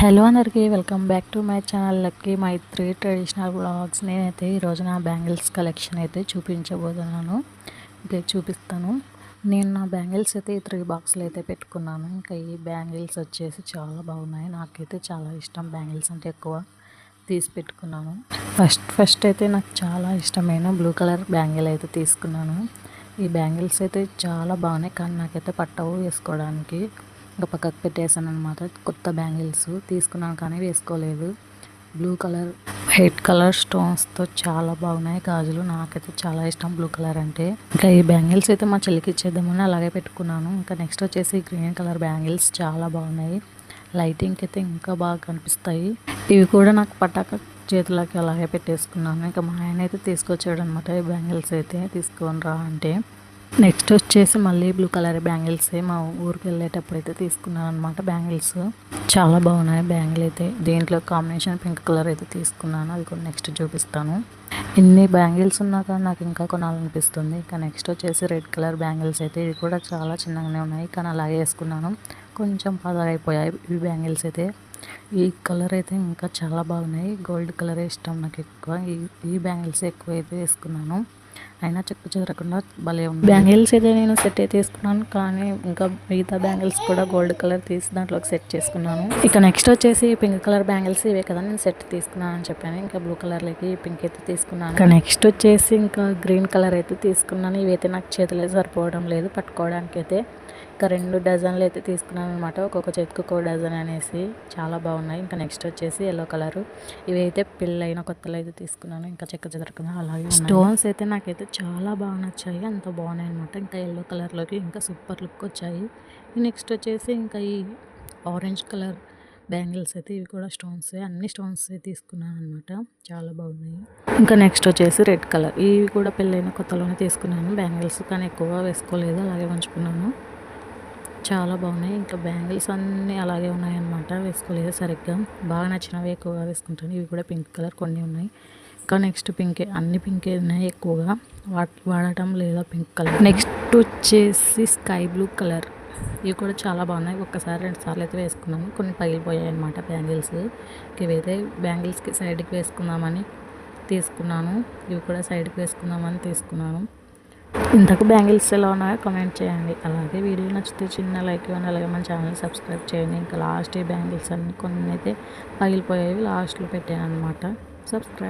Hello అందరికీ welcome back to my channel lucky Maitri traditional blogs. నేనైతే ఈరోజు నా బ్యాంగిల్స్ కలెక్షన్ అయితే చూపించబోతున్నాను. ఇంకా చూపిస్తాను. నేను నా బ్యాంగిల్స్ అయితే ఈ 3 బాక్స్లు అయితే పెట్టుకున్నాను. ఇంకా ఈ బ్యాంగిల్స్ వచ్చేసి చాలా బాగున్నాయి. నాకైతే చాలా ఇష్టం బ్యాంగిల్స్ అంటే, ఎక్కువ తీసి పెట్టుకున్నాను. ఫస్ట్ అయితే నాకు చాలా ఇష్టమైన బ్లూ కలర్ బ్యాంగిల్ అయితే తీసుకున్నాను. ఈ బ్యాంగిల్స్ అయితే చాలా బాగున్నాయి, కానీ నాకైతే పట్టవు వేసుకోవడానికి. ఇంకా పక్కకు పెట్టేసాను అనమాట. కొత్త బ్యాంగిల్స్ తీసుకున్నాను కానీ వేసుకోలేదు. బ్లూ కలర్ వైట్ కలర్ స్టోన్స్తో చాలా బాగున్నాయి గాజులు. నాకైతే చాలా ఇష్టం బ్లూ కలర్ అంటే. ఇంకా ఈ బ్యాంగిల్స్ అయితే మా చెల్లికి ఇచ్చేద్దామని అలాగే పెట్టుకున్నాను. ఇంకా నెక్స్ట్ వచ్చేసి గ్రీన్ కలర్ బ్యాంగిల్స్ చాలా బాగున్నాయి. లైటింగ్కి అయితే ఇంకా బాగా కనిపిస్తాయి. ఇవి కూడా నాకు పటాక చేతులకి అలాగే పెట్టేసుకున్నాను. ఇంకా మా ఆయన అయితే తీసుకొచ్చాడు అనమాట ఈ బ్యాంగిల్స్ అయితే. తీసుకొని రా అంటే నెక్స్ట్ వచ్చేసి మళ్ళీ బ్లూ కలర్ బ్యాంగిల్సే మా ఊరికి వెళ్ళేటప్పుడు అయితే తీసుకున్నాను అనమాట. బ్యాంగిల్స్ చాలా బాగున్నాయి. బ్యాంగిల్ అయితే దీంట్లో కాంబినేషన్ పింక్ కలర్ అయితే తీసుకున్నాను. అది కూడా నెక్స్ట్ చూపిస్తాను. ఇన్ని బ్యాంగిల్స్ ఉన్నా కానీ నాకు ఇంకా కొనాలనిపిస్తుంది. ఇంకా నెక్స్ట్ వచ్చేసి రెడ్ కలర్ బ్యాంగిల్స్ అయితే ఇవి కూడా చాలా చిన్నగానే ఉన్నాయి, కానీ అలాగే వేసుకున్నాను. కొంచెం పదరైపోయాయి ఈ బ్యాంగిల్స్ అయితే. ఈ కలర్ అయితే ఇంకా చాలా బాగున్నాయి. గోల్డ్ కలరే ఇష్టం నాకు ఎక్కువ. ఈ బ్యాంగిల్స్ ఎక్కువ అయితే వేసుకున్నాను. అయినా చెక్కు చెదరకుండా భలే ఉంది. బ్యాంగిల్స్ అయితే నేను సెట్ అయితే తీసుకున్నాను, కానీ ఇంకా మిగతా బ్యాంగిల్స్ కూడా గోల్డ్ కలర్ తీసి దాంట్లోకి సెట్ చేసుకున్నాను. ఇక నెక్స్ట్ వచ్చేసి పింక్ కలర్ బ్యాంగిల్స్ ఇవే కదా నేను సెట్ తీసుకున్నాను అని చెప్పాను. ఇంకా బ్లూ కలర్లోకి పింక్ అయితే తీసుకున్నాను. ఇంకా నెక్స్ట్ వచ్చేసి ఇంకా గ్రీన్ కలర్ అయితే తీసుకున్నాను. ఇవైతే నాకు చేతులే సరిపోవడం లేదు పట్టుకోవడానికి అయితే. ఇంకా 2 డజన్లు అయితే తీసుకున్నాను అనమాట. ఒక్కొక్క చేతికి 1 డజన్ అనేసి చాలా బాగున్నాయి. ఇంకా నెక్స్ట్ వచ్చేసి ఎల్లో కలరు. ఇవైతే పెళ్ళైన కొత్తలో అయితే తీసుకున్నాను. ఇంకా చెక్క చెదరకుండా అలాగే స్టోన్స్ అయితే నాకైతే చాలా బాగా నచ్చాయి. అంత బాగున్నాయి అనమాట. ఇంకా ఎల్లో కలర్లోకి ఇంకా సూపర్ లుక్ వచ్చాయి. నెక్స్ట్ వచ్చేసి ఇంకా ఈ ఆరెంజ్ కలర్ బ్యాంగిల్స్ అయితే ఇవి కూడా స్టోన్స్, అన్ని స్టోన్స్ తీసుకున్నాను అనమాట. చాలా బాగున్నాయి. ఇంకా నెక్స్ట్ వచ్చేసి రెడ్ కలర్. ఇవి కూడా పెళ్ళైన కొత్తలోనే తీసుకున్నాను బ్యాంగిల్స్, కానీ ఎక్కువగా వేసుకోలేదు, అలాగే ఉంచుకున్నాను. చాలా బాగున్నాయి. ఇంకా బ్యాంగిల్స్ అన్నీ అలాగే ఉన్నాయన్నమాట, వేసుకోలేదు సరిగ్గా. బాగా నచ్చినవి ఎక్కువగా వేసుకుంటాను. ఇవి కూడా పింక్ కలర్ కొన్ని ఉన్నాయి. ఇంకా నెక్స్ట్ పింకే, అన్ని పింకే ఉన్నాయి ఎక్కువగా వాడటం లేదా పింక్ కలర్. నెక్స్ట్ వచ్చేసి స్కై బ్లూ కలర్. ఇవి కూడా చాలా బాగున్నాయి. ఒక్కసారి 2 సార్లు అయితే వేసుకున్నాను. కొన్ని పగిలిపోయాయి అనమాట బ్యాంగిల్స్. ఇవైతే బ్యాంగిల్స్కి సైడ్కి వేసుకుందామని తీసుకున్నాను. ఇవి కూడా సైడ్కి వేసుకుందామని తీసుకున్నాను. ఇంతకు బ్యాంగిల్స్ ఎలా ఉన్నాయో కామెంట్ చేయండి. అలాగే వీడియో నచ్చితే చిన్న లైక్ ఇవ్వండి. అలాగే మన ఛానల్ సబ్స్క్రైబ్ చేయండి. ఇంకా లాస్ట్ ఈ బ్యాంగిల్స్ అన్ని కొన్ని అయితే పగిలిపోయేవి లాస్ట్లో పెట్టాను అనమాట. సబ్స్క్రైబ్.